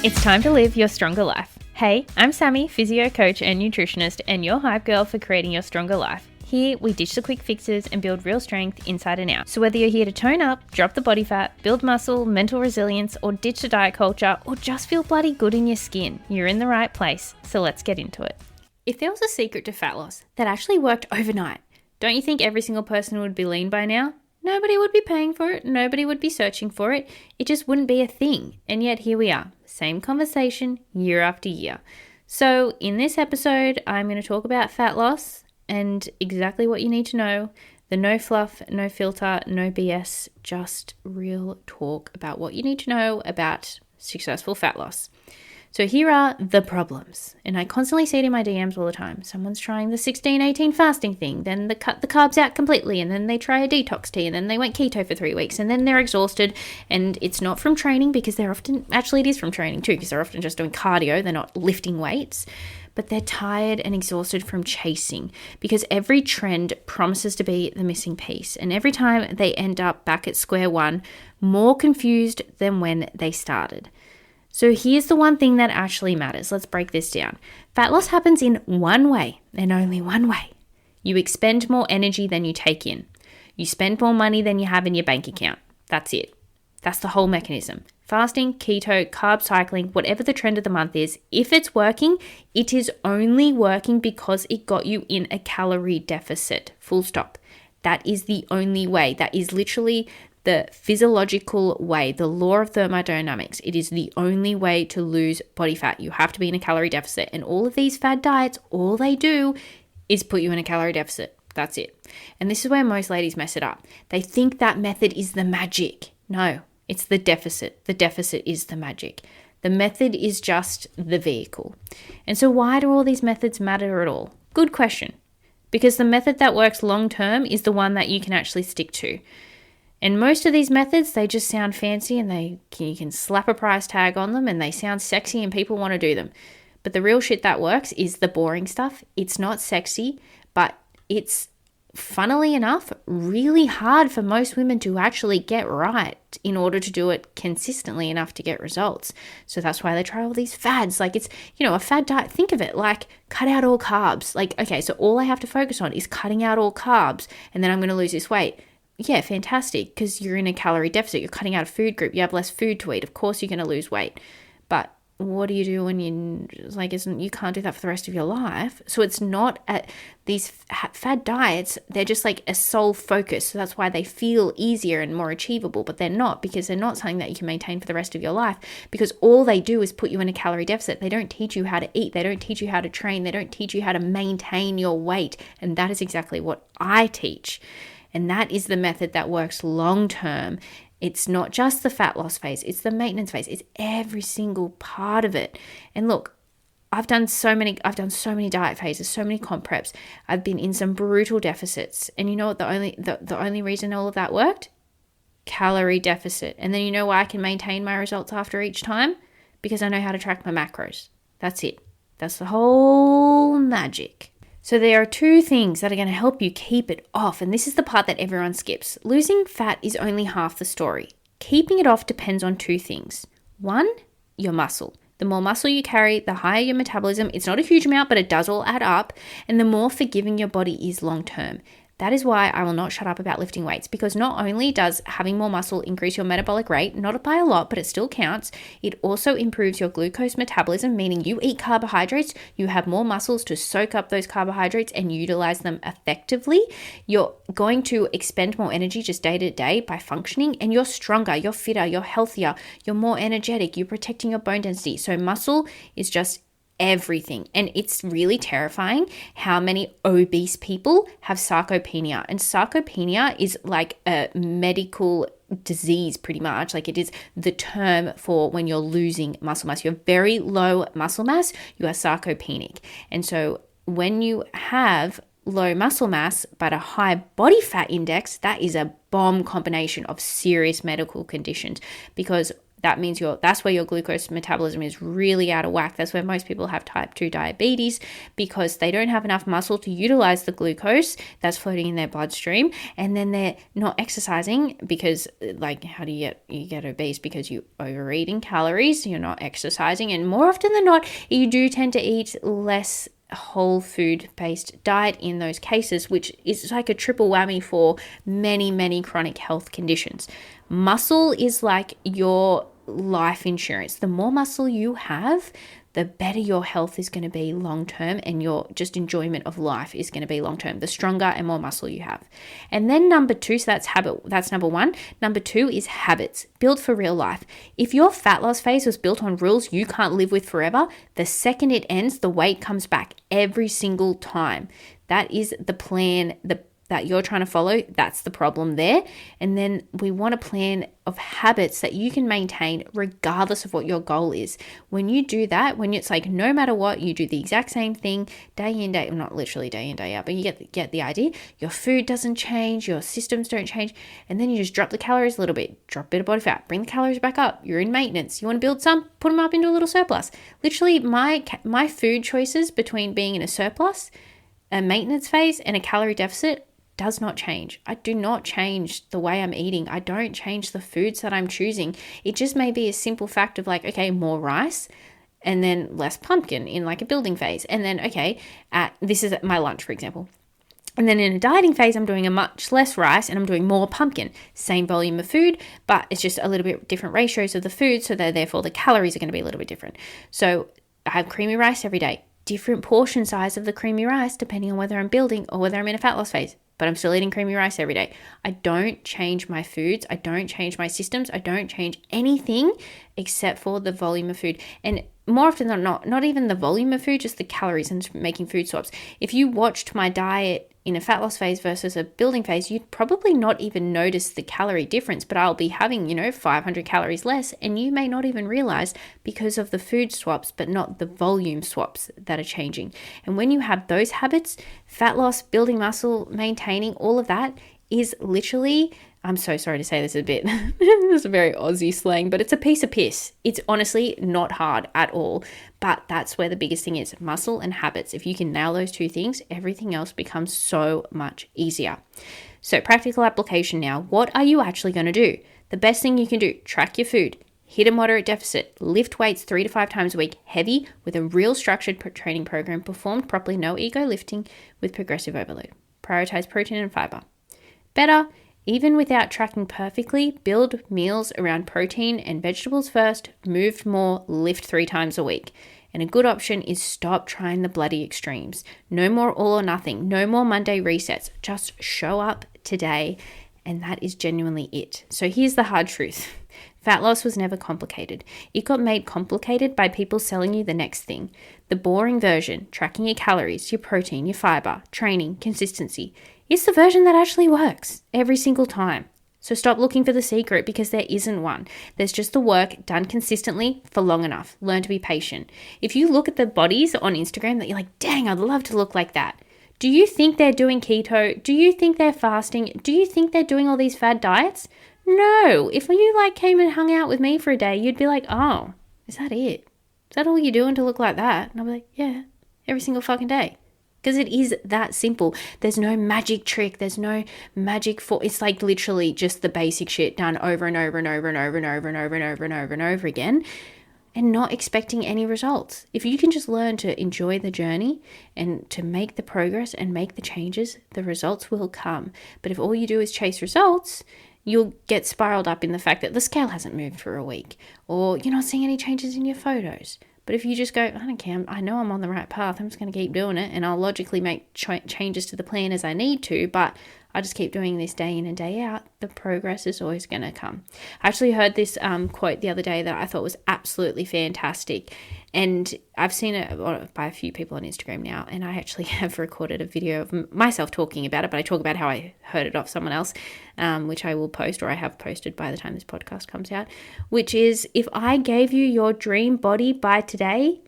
It's time to live your stronger life. Hey, I'm Sammy, physio coach and nutritionist, and your hype girl for creating your stronger life. Here, we ditch the quick fixes and build real strength inside and out. So whether you're here to tone up, drop the body fat, build muscle, mental resilience, or ditch the diet culture, or just feel bloody good in your skin, you're in the right place. So let's get into it. If there was a secret to fat loss that actually worked overnight, don't you think every single person would be lean by now? Nobody would be paying for it. Nobody would be searching for it. It just wouldn't be a thing. And yet here we are. Same conversation year after year. So in this episode, I'm going to talk about fat loss and exactly what you need to know. The no fluff, no filter, no BS, just real talk about what you need to know about successful fat loss. So here are the problems. And I constantly see it in my DMs all the time. Someone's trying the 16-18 fasting thing, then they cut the carbs out completely, and then they try a detox tea, and then they went keto for 3 weeks, and then they're exhausted. And it's not from training because they're often, actually it is from training too, because they're often just doing cardio, they're not lifting weights. But they're tired and exhausted from chasing because every trend promises to be the missing piece. And every time they end up back at square one, more confused than when they started. So here's the one thing that actually matters. Let's break this down. Fat loss happens in one way and only one way. You expend more energy than you take in. You spend more money than you have in your bank account. That's it. That's the whole mechanism. Fasting, keto, carb cycling, whatever the trend of the month is, if it's working, it is only working because it got you in a calorie deficit. Full stop. That is the only way. That is literally the physiological way, the law of thermodynamics. It is the only way to lose body fat. You have to be in a calorie deficit. And all of these fad diets, all they do is put you in a calorie deficit. That's it. And this is where most ladies mess it up. They think that method is the magic. No, it's the deficit. The deficit is the magic. The method is just the vehicle. And so why do all these methods matter at all? Good question. Because the method that works long term is the one that you can actually stick to. And most of these methods, they just sound fancy and you can slap a price tag on them and they sound sexy and people want to do them. But the real shit that works is the boring stuff. It's not sexy, but it's, funnily enough, really hard for most women to actually get right in order to do it consistently enough to get results. So that's why they try all these fads. Like it's, a fad diet, think of it like cut out all carbs. Like, okay, so all I have to focus on is cutting out all carbs and then I'm going to lose this weight. Yeah, fantastic, because you're in a calorie deficit. You're cutting out a food group. You have less food to eat. Of course, you're going to lose weight. But what do you do when you can't do that for the rest of your life? So it's not these fad diets. They're just like a sole focus. So that's why they feel easier and more achievable, but they're not, because they're not something that you can maintain for the rest of your life, because all they do is put you in a calorie deficit. They don't teach you how to eat. They don't teach you how to train. They don't teach you how to maintain your weight. And that is exactly what I teach. And that is the method that works long term. It's not just the fat loss phase, it's the maintenance phase. It's every single part of it. And look, I've done so many diet phases, so many comp preps. I've been in some brutal deficits. And you know what the only reason all of that worked? Calorie deficit. And then you know why I can maintain my results after each time? Because I know how to track my macros. That's it. That's the whole magic. So there are two things that are going to help you keep it off, and this is the part that everyone skips. Losing fat is only half the story. Keeping it off depends on two things. One, your muscle. The more muscle you carry, the higher your metabolism. It's not a huge amount, but it does all add up, and the more forgiving your body is long term. That is why I will not shut up about lifting weights, because not only does having more muscle increase your metabolic rate, not by a lot, but it still counts, it also improves your glucose metabolism, meaning you eat carbohydrates, you have more muscles to soak up those carbohydrates and utilize them effectively. You're going to expend more energy just day to day by functioning, and you're stronger, you're fitter, you're healthier, you're more energetic, you're protecting your bone density. So muscle is just everything. And it's really terrifying how many obese people have sarcopenia. And sarcopenia is like a medical disease pretty much. Like it is the term for when you're losing muscle mass. You have very low muscle mass, you are sarcopenic. And so when you have low muscle mass but a high body fat index, that is a bomb combination of serious medical conditions, because that means that's where your glucose metabolism is really out of whack. That's where most people have type 2 diabetes, because they don't have enough muscle to utilize the glucose that's floating in their bloodstream. And then they're not exercising because, like, how do you get obese? Because you overeating calories, you're not exercising. And more often than not, you do tend to eat less whole food based diet in those cases, which is like a triple whammy for many, many chronic health conditions. Muscle is like your life insurance. The more muscle you have, the better your health is going to be long term, and your just enjoyment of life is going to be long term, the stronger and more muscle you have. And then number 2, so that's number 1. Number 2 is habits, built for real life. If your fat loss phase was built on rules you can't live with forever, the second it ends, the weight comes back every single time. That is the plan that you're trying to follow. That's the problem there. And then we want a plan of habits that you can maintain regardless of what your goal is. When you do that, when it's like no matter what, you do the exact same thing day in, day, not literally day in, day out, but you get the idea. Your food doesn't change, your systems don't change, and then you just drop the calories a little bit, drop a bit of body fat, bring the calories back up. You're in maintenance. You want to build some, put them up into a little surplus. Literally, my food choices between being in a surplus, a maintenance phase, and a calorie deficit does not change. I do not change the way I'm eating. I don't change the foods that I'm choosing. It just may be a simple fact of like, okay, more rice and then less pumpkin in like a building phase. And then, okay, this is my lunch, for example. And then in a dieting phase, I'm doing a much less rice and I'm doing more pumpkin. Same volume of food, but it's just a little bit different ratios of the food. So therefore the calories are going to be a little bit different. So I have creamy rice every day. Different portion size of the creamy rice depending on whether I'm building or whether I'm in a fat loss phase. But I'm still eating creamy rice every day. I don't change my foods. I don't change my systems. I don't change anything except for the volume of food. And more often than not even the volume of food, just the calories and making food swaps. If you watched my diet in a fat loss phase versus a building phase, you'd probably not even notice the calorie difference, but I'll be having, 500 calories less, and you may not even realize because of the food swaps, but not the volume swaps that are changing. And when you have those habits, fat loss, building muscle, maintaining, all of that is literally, I'm so sorry to say this a bit, this is a very Aussie slang, but it's a piece of piss. It's honestly not hard at all, but that's where the biggest thing is, muscle and habits. If you can nail those 2 things, everything else becomes so much easier. So practical application now, what are you actually going to do? The best thing you can do, track your food, hit a moderate deficit, lift weights 3 to 5 times a week, heavy with a real structured training program, performed properly, no ego lifting with progressive overload. Prioritize protein and fiber. Better, even without tracking perfectly, build meals around protein and vegetables first, move more, lift 3 times a week. And a good option is stop trying the bloody extremes. No more all or nothing, no more Monday resets. Just show up today, and that is genuinely it. So here's the hard truth. Fat loss was never complicated. It got made complicated by people selling you the next thing. The boring version, tracking your calories, your protein, your fiber, training, consistency. It's the version that actually works every single time. So stop looking for the secret, because there isn't one. There's just the work done consistently for long enough. Learn to be patient. If you look at the bodies on Instagram that you're like, dang, I'd love to look like that. Do you think they're doing keto? Do you think they're fasting? Do you think they're doing all these fad diets? No. If you came and hung out with me for a day, you'd be like, oh, is that it? Is that all you're doing to look like that? And I'll be like, yeah, every single fucking day. Because it is that simple. There's no magic trick. There's no magic it's like literally just the basic shit done over and over and over and over and over and over and over and over and over again, and not expecting any results. If you can just learn to enjoy the journey and to make the progress and make the changes, the results will come. But if all you do is chase results, you'll get spiraled up in the fact that the scale hasn't moved for a week, or you're not seeing any changes in your photos. But if you just go, I don't care, I know I'm on the right path, I'm just going to keep doing it, and I'll logically make changes to the plan as I need to, but I just keep doing this day in and day out, the progress is always going to come. I actually heard this quote the other day that I thought was absolutely fantastic, and I've seen it by a few people on Instagram now, and I actually have recorded a video of myself talking about it, but I talk about how I heard it off someone else, which I will post, or I have posted by the time this podcast comes out, which is, if I gave you your dream body by today,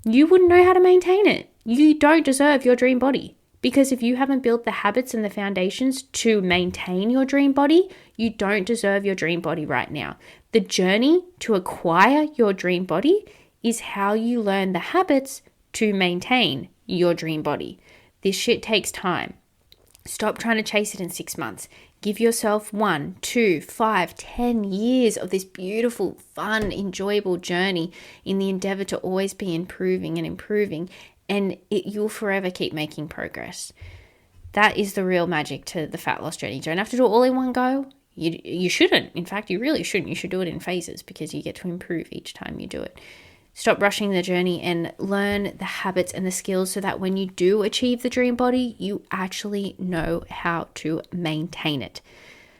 you wouldn't know how to maintain it. You don't deserve your dream body. Because if you haven't built the habits and the foundations to maintain your dream body, you don't deserve your dream body right now. The journey to acquire your dream body is how you learn the habits to maintain your dream body. This shit takes time. Stop trying to chase it in 6 months. Give yourself 1, 2, 5, 10 years of this beautiful, fun, enjoyable journey in the endeavor to always be improving, and you'll forever keep making progress. That is the real magic to the fat loss journey. You don't have to do it all in one go. You shouldn't. In fact, you really shouldn't. You should do it in phases because you get to improve each time you do it. Stop rushing the journey and learn the habits and the skills so that when you do achieve the dream body, you actually know how to maintain it.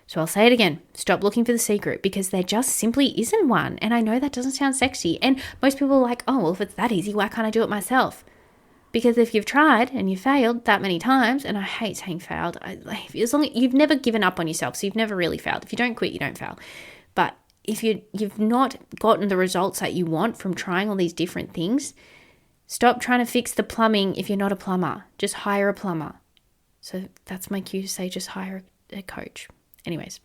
So I'll say it again. Stop looking for the secret because there just simply isn't one. And I know that doesn't sound sexy. And most people are like, oh, well, if it's that easy, why can't I do it myself? Because if you've tried and you failed that many times, and I hate saying failed, as long as you've never given up on yourself, so you've never really failed. If you don't quit, you don't fail. But if you've not gotten the results that you want from trying all these different things, stop trying to fix the plumbing if you're not a plumber. Just hire a plumber. So that's my cue to say just hire a coach. Anyways,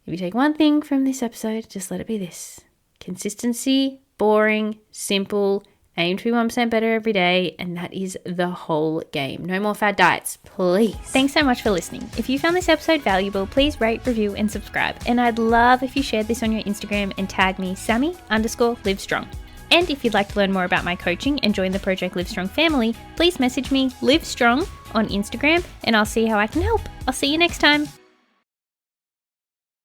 if you take one thing from this episode, just let it be this. Consistency, boring, simple, aim to be 1% better every day, and that is the whole game. No more fad diets, please. Thanks so much for listening. If you found this episode valuable, please rate, review, and subscribe. And I'd love if you shared this on your Instagram and tag me, Sammy_livestrong. And if you'd like to learn more about my coaching and join the Project Livestrong family, please message me, Livestrong, on Instagram, and I'll see how I can help. I'll see you next time.